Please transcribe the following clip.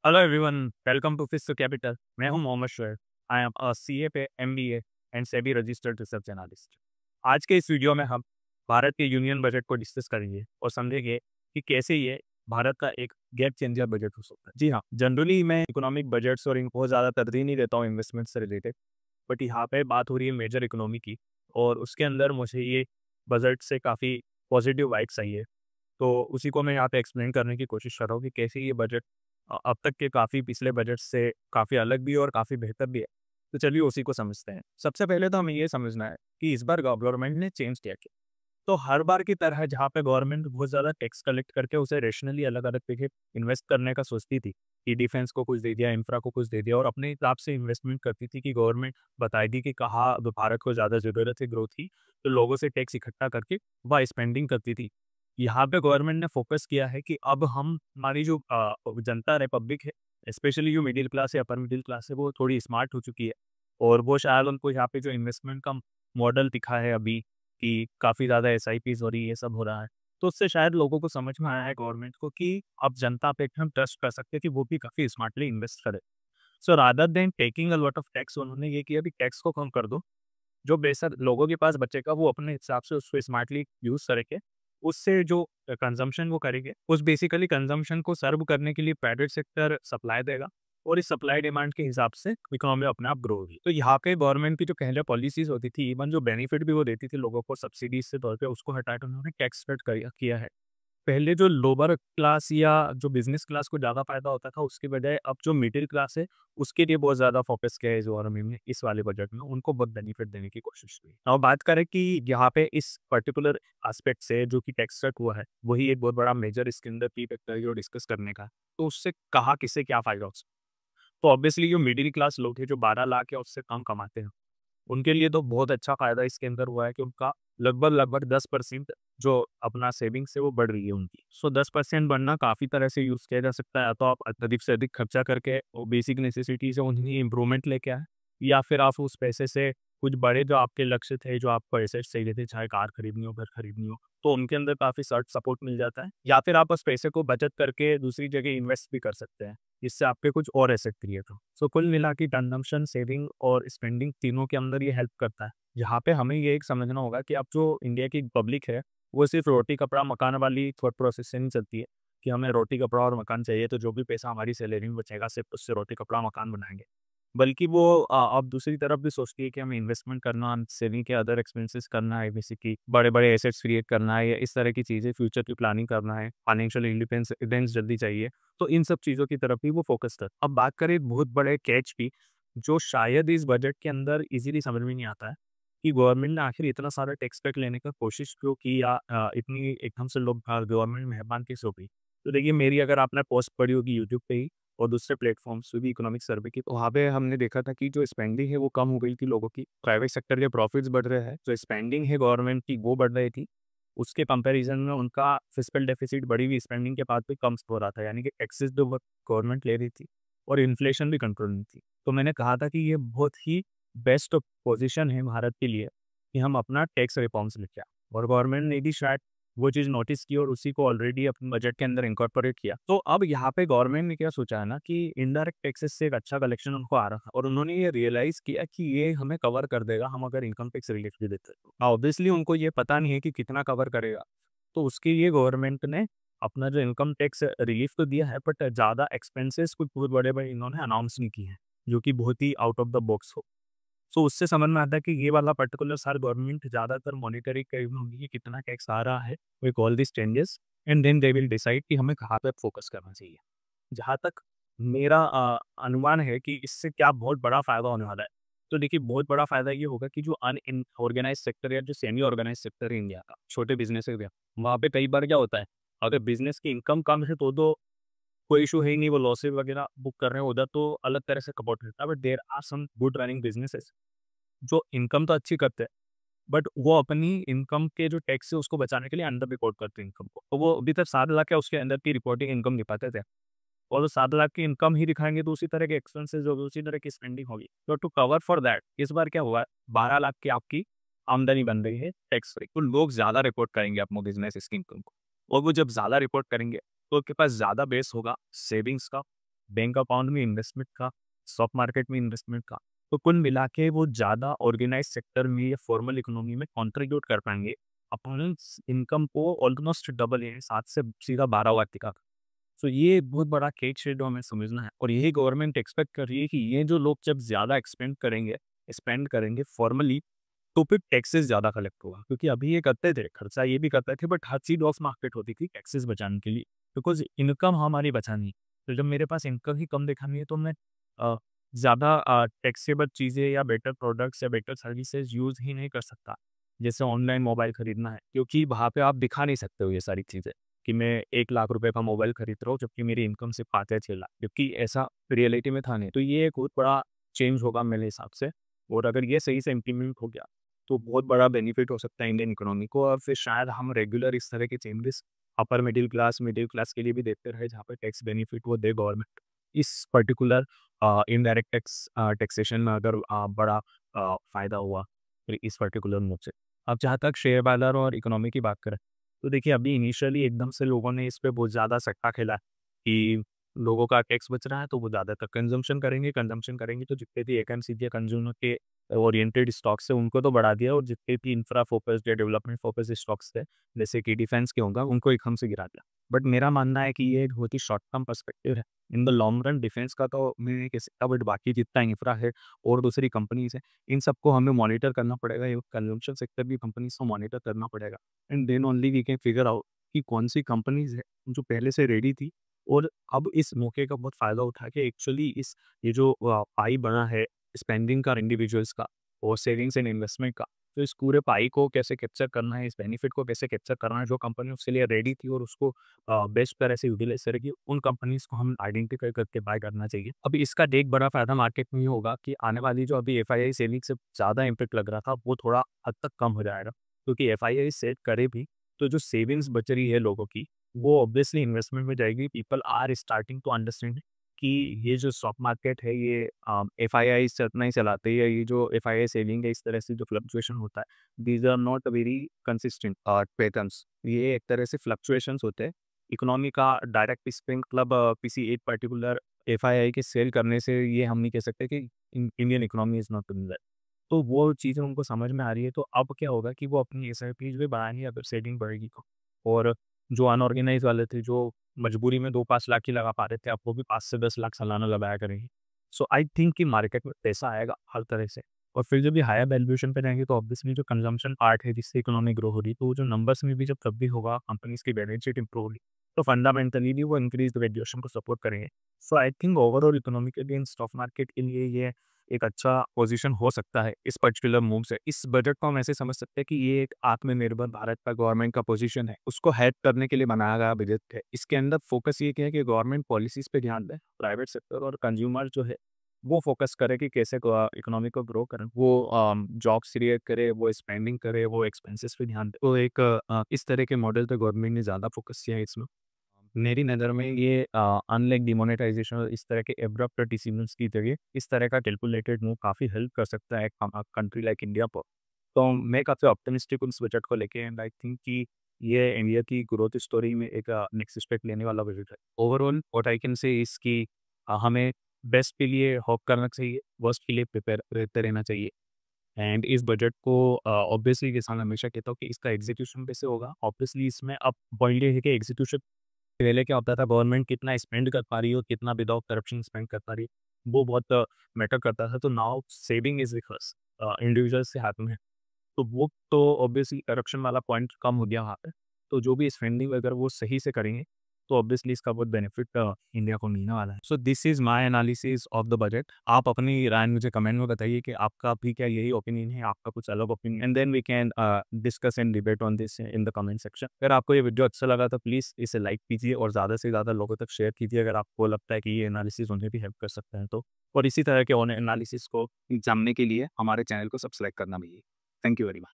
Hello everyone, welcome to Fish Capital. मैं हूं Mohammad Shoaib. I am a CA पे MBA and SEBI registered research analyst. आज के इस वीडियो में हम भारत के यूनियन बजट को डिस्कस करेंगे और समझेंगे कि कैसे ये भारत का एक गेम चेंजर बजट हो सकता है। जी हाँ, जनरली मैं इकोनॉमिक बजट्स और इनको बहुत ज़्यादा तरजीह नहीं देता हूँ इन्वेस्टमेंट से रिलेटेड, बट यहाँ पे बात हो रही है मेजर इकोनॉमी की और उसके अंदर मुझे ये बजट से काफ़ी पॉजिटिव वाइब्स आई है। तो उसी को मैं यहाँ पे एक्सप्लेन करने की कोशिश कर रहा हूँ कि कैसे ये बजट अब तक के काफ़ी पिछले बजट से काफ़ी अलग भी है और काफ़ी बेहतर भी है। तो चलिए उसी को समझते हैं। सबसे पहले तो हमें ये समझना है कि इस बार गवर्नमेंट ने चेंज क्या किया। तो हर बार की तरह जहाँ पे गवर्नमेंट बहुत ज़्यादा टैक्स कलेक्ट करके उसे रेशनली अलग-अलग जगह इन्वेस्ट करने का सोचती थी, कि डिफेंस को कुछ दे दिया, इंफ्रा को कुछ दे दिया और अपने हिसाब से इन्वेस्टमेंट करती थी कि गवर्नमेंट बताएगी कि कहाँ भारत को ज़्यादा ज़रूरत है ग्रोथ की, तो लोगों से टैक्स इकट्ठा करके वह स्पेंडिंग करती थी। यहाँ पे गवर्नमेंट ने फोकस किया है कि अब हम हमारी जो जनता है, पब्लिक है, स्पेशली जो मिडिल क्लास है, अपर मिडिल क्लास है, वो थोड़ी स्मार्ट हो चुकी है और वो शायद उनको यहाँ पे जो इन्वेस्टमेंट का मॉडल दिखा है अभी कि काफ़ी ज़्यादा एसआईपीज़ हो रही है, ये सब हो रहा है। तो उससे शायद लोगों को समझ में आया है गवर्नमेंट को कि अब जनता पे हम ट्रस्ट कर सकते हैं कि वो भी काफ़ी स्मार्टली इन्वेस्ट करे। So rather than taking a lot of tax उन्होंने ये किया कि टैक्स को कम कर दो। जो बेशक लोगों के पास बचेगा वो अपने हिसाब से उसको स्मार्टली यूज़ करके उससे जो कंज़म्पशन वो करेंगे, उस बेसिकली कंज़म्पशन को सर्व करने के लिए प्राइवेट सेक्टर सप्लाई देगा और इस सप्लाई डिमांड के हिसाब से इकोनॉमी अपने आप ग्रो होगी। तो यहाँ पे गवर्नमेंट की जो पहले पॉलिसीज़ होती थी, इवन जो बेनिफिट भी वो देती थी लोगों को सब्सिडीज़ के तौर पे, उसको हटा के उन्होंने टैक्स कट किया है। पहले जो लोअर क्लास या जो बिज़नेस क्लास को ज़्यादा फ़ायदा होता था, उसके बजाय अब जो मिडिल क्लास है, उसके लिए बहुत ज़्यादा फ़ोकस किया है इस गवर्नमेंट ने, इस वाले बजट में, उनको बहुत बेनिफिट देने की कोशिश की। अब बात करें कि यहाँ पे इस पर्टिकुलर एस्पेक्ट से जो कि टैक्स कट हुआ है, वही एक बहुत बड़ा मेजर इसके अंदर की फैक्टर है जो डिस्कस करने का। तो उससे कहाँ किसे क्या फ़ायदा हो सकता है? तो ऑब्वियसली जो मिडिल क्लास लोग हैं, जो 12 लाख या उससे कम कमाते हैं, उनके लिए तो बहुत अच्छा फ़ायदा इसके अंदर हुआ है कि उनका लगभग-लगभग 10% जो अपना सेविंग्स है वो बढ़ रही है उनकी। सो 10% बढ़ना काफ़ी तरह से यूज़ किया जा सकता है। या तो आप अधिक से अधिक खर्चा करके वो बेसिक नेसेसिटीज़ है उन्हें इम्प्रूवमेंट लेके आएँ, या फिर आप उस पैसे से कुछ बड़े जो आपके लक्ष्य थे, जो आपको एसेट्स चाहिए थे, चाहे कार खरीदनी हो, घर खरीदनी हो, तो उनके अंदर काफ़ी सॉर्ट सपोर्ट मिल जाता है। या फिर आप उस पैसे को बचत करके दूसरी जगह इन्वेस्ट भी कर सकते हैं, जिससे आपके कुछ और एसेट क्रिएट हो। सो कुल मिला के कंजम्पशन, सेविंग और स्पेंडिंग तीनों के अंदर ये हेल्प करता है। यहाँ पे हमें ये एक समझना होगा कि अब जो इंडिया की पब्लिक है, वो सिर्फ रोटी, कपड़ा, मकान वाली थॉट प्रोसेस से नहीं चलती है कि हमें रोटी, कपड़ा और मकान चाहिए, तो जो भी पैसा हमारी सैलरी में बचेगा सिर्फ उससे रोटी, कपड़ा, मकान बनाएँगे। बल्कि वो अब दूसरी तरफ भी सोचती है कि हमें इन्वेस्टमेंट करना, सेविंग के अदर एक्सपेंसेस करना है, बेसिकली बड़े-बड़े एसेट्स क्रिएट करना है या इस तरह की चीज़ें, फ्यूचर की प्लानिंग करना है, फाइनेंशियल इंडिपेंडेंस जल्दी चाहिए। तो इन सब चीज़ों की तरफ भी वो फोकस कर। अब बात करें बहुत बड़े कैच की, जो शायद इस बजट के अंदर इजीली समझ में नहीं आता है कि गवर्नमेंट ने आखिर इतना सारा टैक्स कट लेने का कोशिश क्यों की, या इतनी एकदम से लोग गवर्नमेंट मेहरबान कैसे हो गई। तो देखिए, मेरी अगर आपने पोस्ट पढ़ी होगी यूट्यूब पे ही और दूसरे प्लेटफॉर्म्स पे भी इकोनॉमिक सर्वे की, तो वहाँ पे हमने देखा था कि जो स्पेंडिंग है वो कम हो गई थी लोगों की, प्राइवेट सेक्टर के प्रॉफिट्स बढ़ रहे हैं, जो स्पेंडिंग है गवर्नमेंट की वो बढ़ रही थी। उसके कंपैरिजन में उनका फिस्कल डेफिसिट बढ़ी हुई स्पेंडिंग के बाद भी कम हो रहा था, यानी कि एक्सेस जो गवर्नमेंट ले रही थी और इन्फ्लेशन भी कंट्रोल में थी। तो मैंने कहा था कि ये बहुत ही बेस्ट पोजीशन है भारत के लिए कि हम अपना टैक्स रिफॉर्म्स लेके आए, और गवर्नमेंट ने भी शायद वो चीज़ नोटिस की और उसी को ऑलरेडी अपने बजट के अंदर इनकॉर्पोरेट किया। तो अब यहाँ पे गवर्नमेंट ने क्या सोचा है ना कि इनडायरेक्ट टैक्सेस से एक अच्छा कलेक्शन उनको आ रहा है और उन्होंने ये रियलाइज़ किया कि ये हमें कवर कर देगा, हम अगर इनकम टैक्स रिलीफ भी देते हैं। ऑब्वियसली उनको ये पता नहीं है कि कितना कवर करेगा। तो उसके लिए गवर्नमेंट ने अपना जो इनकम टैक्स रिलीफ तो दिया है, बट ज़्यादा एक्सपेंसेस कुछ बहुत बड़े-बड़े इन्होंने अनाउंस नहीं किए हैं, जो कि बहुत ही आउट ऑफ द बॉक्स हो। सो उससे समझ में आता है कि ये वाला पर्टिकुलर साल गवर्नमेंट ज़्यादातर मॉनिटरिंग करी होगी कि कितना टैक्स आ रहा है with all this changes, and then they will decide कि हमें कहाँ पे फोकस करना चाहिए। जहाँ तक मेरा अनुमान है कि इससे क्या बहुत बड़ा फ़ायदा होने वाला है। तो देखिए, बहुत बड़ा फ़ायदा ये होगा कि जो अनऑर्गेनाइज़ सेक्टर या जो सेमी ऑर्गेनाइज़ सेक्टर है इंडिया का, छोटे बिज़नेस है, वहाँ पे कई बार क्या होता है, अगर बिज़नेस की इनकम कम है तो कोई इश्यू है ही नहीं, वो लॉसेस वगैरह बुक कर रहे हैं उधर, तो अलग तरह से सपोर्ट मिलता है। But there are some good running businesses जो इनकम तो अच्छी करते हैं, बट वो अपनी इनकम के जो टैक्स है उसको बचाने के लिए अंडर रिपोर्ट करते हैं इनकम को। तो वो अभी तक 7 लाख या उसके अंदर की रिपोर्टिंग इनकम दिखाते थे, और वो 7 लाख की इनकम ही दिखाएँगे तो उसी तरह के एक्सपेंसेस होंगे, उसी तरह की स्पेंडिंग होगी। तो टू कवर फॉर दैट इस बार क्या हुआ है, 12 लाख की आपकी आमदनी बन रही है टैक्स फ्री। तो लोग ज़्यादा रिपोर्ट करेंगे अपने बिज़नेस की इनकम को, और वो जब ज़्यादा रिपोर्ट करेंगे तो उनके पास ज़्यादा बेस होगा सेविंग्स का, बैंक अकाउंट में इन्वेस्टमेंट का, स्टॉक मार्केट में इन्वेस्टमेंट का, तो कुल मिला के वो ज़्यादा ऑर्गेनाइज सेक्टर में या फॉर्मल इकोनॉमी में कंट्रीब्यूट कर पाएंगे अपने इनकम को ऑलमोस्ट डबल, यानी 7 से सीधा 12 लाख तक। तो ये बहुत बड़ा केक शेड हमें समझना है, और यही गवर्नमेंट एक्सपेक्ट कर रही है कि ये जो लोग जब ज़्यादा स्पेंड करेंगे फॉर्मली, तो फिर टैक्सेस ज़्यादा कलेक्ट होगा, क्योंकि अभी ये करते थे, खर्चा ये भी करते थे, but her cheese of market होती थी टैक्सेस बचाने के लिए, बिकॉज इनकम हमारी बचानी। तो जब मेरे पास इनकम ही कम दिखानी है, तो मैं ज़्यादा टैक्सेबल चीज़ें या बेटर प्रोडक्ट्स या बेटर सर्विसेज यूज़ ही नहीं कर सकता। जैसे ऑनलाइन मोबाइल खरीदना है, क्योंकि वहाँ पे आप दिखा नहीं सकते हो ये सारी चीज़ें कि मैं 1 लाख रुपए का मोबाइल खरीद रहा हूँ, जबकि मेरी इनकम सिर्फ 5 या 6 लाख, जबकि ऐसा रियलिटी में था नहीं। तो ये एक बहुत बड़ा चेंज होगा मेरे हिसाब से, और अगर ये सही से इम्प्लीमेंट हो गया, तो बहुत बड़ा बेनिफिट हो सकता है इंडियन इकोनॉमी को, और फिर शायद हम रेगुलर इस तरह के चेंजेस अपर मिडिल क्लास के लिए भी देखते रहे, जहाँ पे टैक्स बेनिफिट वो दे गवर्नमेंट। इस पर्टिकुलर इनडायरेक्ट टैक्सेशन में अगर बड़ा फ़ायदा हुआ फिर इस पर्टिकुलर मूव से। अब जहाँ तक शेयर बाज़ार और इकोनॉमी की बात करें, तो देखिए अभी इनिशियली एकदम से लोगों ने इस पे बहुत ज़्यादा सट्टा खेला है कि लोगों का टैक्स बच रहा है, तो वो ज़्यादातर कंज़म्पशन करेंगे, तो जितने भी एफएमसीजी या कंज्यूमर के ओरिएंटेड स्टॉक्स है उनको तो बढ़ा दिया, और जितने भी इंफ्रा फोकस्ड या डेवलपमेंट फोकस्ड स्टॉक्स थे, जैसे कि डिफेंस के होगा, उनको एकदम से गिरा दिया। बट मेरा मानना है कि ये एक बहुत ही शॉर्ट टर्म पर्सपेक्टिव है। In the long run defence का तो मैं नहीं कह सकता, बट बाकी जितना इंफ्रा है और दूसरी कंपनीज़ है, इन सबको हमें मॉनिटर करना पड़ेगा, ये कंज़म्पशन सेक्टर भी कंपनीज़ को मॉनिटर करना पड़ेगा, and then only we can figure out कि कौन-सी कंपनीज़ है, जो पहले से रेडी थी और अब इस मौके का बहुत फ़ायदा उठा के एक्चुअली ये जो पाई बना है स्पेंडिंग का इंडिविजुअल्स का और सेविंग्स एंड इन्वेस्टमेंट का, तो इस पूरे पाई को कैसे कैप्चर करना है, इस बेनिफिट को कैसे कैप्चर करना है, जो कंपनी उसके लिए रेडी थी और उसको बेस्ट तरह से यूटिलाइज़ करेगी, उन कंपनीज़ को हम आइडेंटिफ़ाई करके बाय करना चाहिए। अभी इसका एक बड़ा फ़ायदा मार्केट में ये होगा कि आने वाली जो अभी एफआईआई सेलिंग से ज़्यादा इम्पैक्ट लग रहा था, वो थोड़ा हद तक कम हो जाएगा, क्योंकि एफआईआई सेल करे भी, तो जो सेविंग्स बच रही है लोगों की, वो ऑब्वियसली इन्वेस्टमेंट में जाएगी। People are starting to understand कि ये जो स्टॉक मार्केट है, ये एफआईआई से उतना ही चलाते हैं, ये जो एफआईआई सेलिंग है, इस तरह से जो फ्लक्चुएशन होता है, these are not very consistent patterns, ये एक तरह से फ्लक्चुएशंस होते हैं। इकोनॉमी का डायरेक्ट स्प्रिंग क्लब किसी एक पर्टिकुलर एफआईआई के सेल करने से ये हम नहीं कह सकते कि Indian economy is not doing well. तो वो चीज़ें उनको समझ में आ रही है, तो अब क्या होगा कि वो अपनी एसआईपीज भी बढ़ाएंगे अगर सेलिंग बढ़ेगी तो। और जो अनऑर्गेनाइज वाले थे, जो मजबूरी में 2-5 लाख ही लगा पा रहे थे, अब वो भी 5 से 10 लाख सालाना लगाया करेंगे। सो आई थिंक कि मार्केट में पैसा आएगा हर तरह से, और फिर जब ये हायर वैल्यूएशन पे जाएँगे, तो ऑब्वियसली जो कंजम्पशन पार्ट है जिससे इकोनॉमी ग्रो हो रही है, तो वो जो नंबर्स में भी जब तब भी होगा, कंपनीज़ की बैलेंस शीट इंप्रूव होगी, तो फंडामेंटली भी वो इंक्रीज़ वैल्यूएशन को सपोर्ट करेंगे। सो आई थिंक ओवरऑल इकोनॉमी के लिए, इन स्टॉक मार्केट के लिए ये एक अच्छा पोज़ीशन हो सकता है इस पर्टिकुलर मूव से। इस बजट को हम ऐसे समझ सकते हैं कि ये एक आत्मनिर्भर भारत का गवर्नमेंट का पोज़ीशन है, उसको हेल्प करने के लिए बनाया गया बजट है। इसके अंदर फ़ोकस ये क्या है कि गवर्नमेंट पॉलिसीज़ पे ध्यान दें, प्राइवेट सेक्टर और कंज़्यूमर जो है, वो फ़ोकस करे कि कैसे इकोनॉमी को ग्रो करें। वो जॉब्स क्रिएट करे, वो स्पेंडिंग करे, वो एक्सपेंसेस पे ध्यान दे। तो एक इस तरह के मॉडल पे गवर्नमेंट ने ज़्यादा फ़ोकस किया है इसमें। मेरी नज़र में ये अनलाइक डिमोनेटाइजेशन और इस तरह के एब्रप्ट डिसीजंस की जगह इस तरह का कैलकुलेटेड मूव काफ़ी हेल्प कर सकता है कंट्री लाइक इंडिया पर। तो मैं काफ़ी ऑप्टिमिस्टिक हूँ इस बजट को लेके, एंड आई थिंक कि ये इंडिया की ग्रोथ स्टोरी में एक नेक्स्ट स्टेप लेने वाला बजट है। Overall what I can say is कि हमें बेस्ट के लिए होप करना चाहिए, वर्स्ट के लिए प्रिपेयर रहते रहना चाहिए। एंड इस बजट को ऑब्वियसली किसान हमेशा कहता हूँ कि इसका एग्जीक्यूशन कैसे होगा। ऑब्वियसली इसमें अब पॉइंट ये है कि एग्जीक्यूशन पहले क्या होता था, गवर्नमेंट कितना स्पेंड कर पा रही है और कितना विदाउट करप्शन स्पेंड कर पा रही है, वो बहुत मैटर करता था। तो now saving is with individuals के हाथ में है। तो वो तो ऑब्वियसली करप्शन वाला पॉइंट कम हो गया वहाँ पे। तो जो भी स्पेंडिंग अगर वो सही से करेंगे, तो ऑब्वियसली इसका बहुत बेनिफिट इंडिया को मिलने वाला है। So this is my analysis of the budget. आप अपनी राय मुझे कमेंट में बताइए कि आपका भी क्या यही ओपिनियन है, आपका कुछ अलग opinion, and then we can discuss and debate on this in the comment section. अगर आपको ये वीडियो अच्छा लगा तो प्लीज़ इसे लाइक कीजिए और ज़्यादा से ज़्यादा लोगों तक शेयर कीजिए, अगर आपको लगता है कि ये एनालिसिस उन्हें भी हेल्प कर सकता है तो। और इसी तरह के और एनालिसिस को जानने के लिए हमारे चैनल को सब्सक्राइब करना भी। Thank you very much.